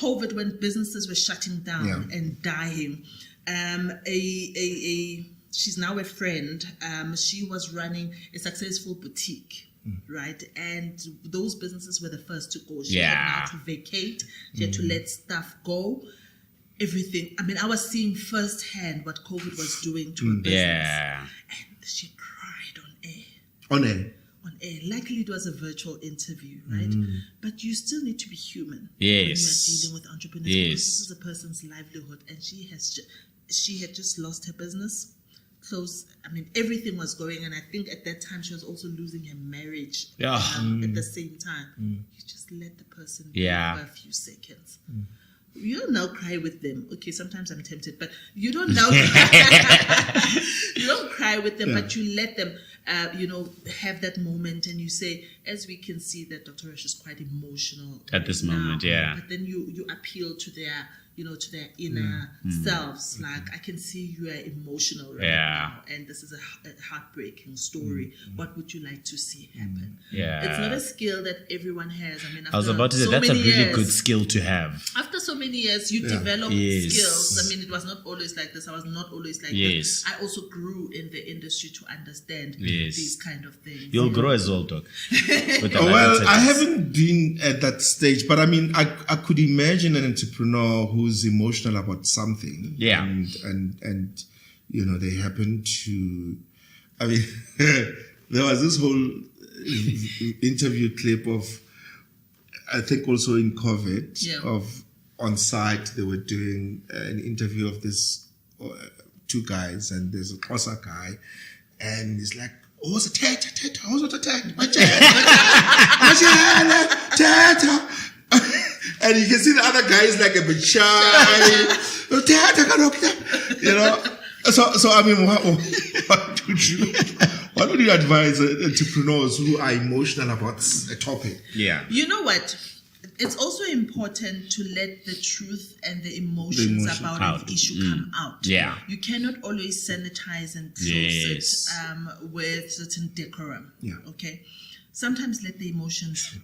COVID, when businesses were shutting down and dying, she's now a friend. She was running a successful boutique, right? And those businesses were the first to go. She had now to vacate. She had to let stuff go. Everything. I mean, I was seeing firsthand what COVID was doing to a business. Yeah. And she cried on air. On air? On air. Luckily, it was a virtual interview, right? But you still need to be human. Yes. When you're dealing with entrepreneurs. Yes. This is a person's livelihood. And she had just lost her business. Close. I mean, everything was going. And I think at that time, she was also losing her marriage at the same time. You just let the person be for a few seconds. You don't now cry with them. Okay, sometimes I'm tempted, but you don't now cry. You don't cry with them, but you let them, have that moment, and you say, as we can see that Dr. Rush is quite emotional at this now, moment, But then you appeal to their, to their inner selves. Like, I can see you are emotional right now, and this is a heartbreaking story. What would you like to see happen? It's not a skill that everyone has. I mean, I was about to say, that's a really good skill to have. After so many years, you develop skills. I mean, it was not always like this. I was not always like this. I also grew in the industry to understand these kind of things. You'll grow as well, Doc. Well, I haven't been at that stage, but I mean, I could imagine an entrepreneur who's emotional about something. Yeah. And they happen to, I mean, there was this whole interview clip of, I think also in COVID, of on site, they were doing an interview of this two guys, and there's a Xhosa guy, and he's like, and you can see the other guy is like a bit shy. So I mean, what would you advise entrepreneurs who are emotional about a topic? Yeah. You know what? It's also important to let the truth and the emotions about an issue come out. Yeah. You cannot always sanitize and close it with certain decorum. Yeah. Okay. Sometimes let the emotions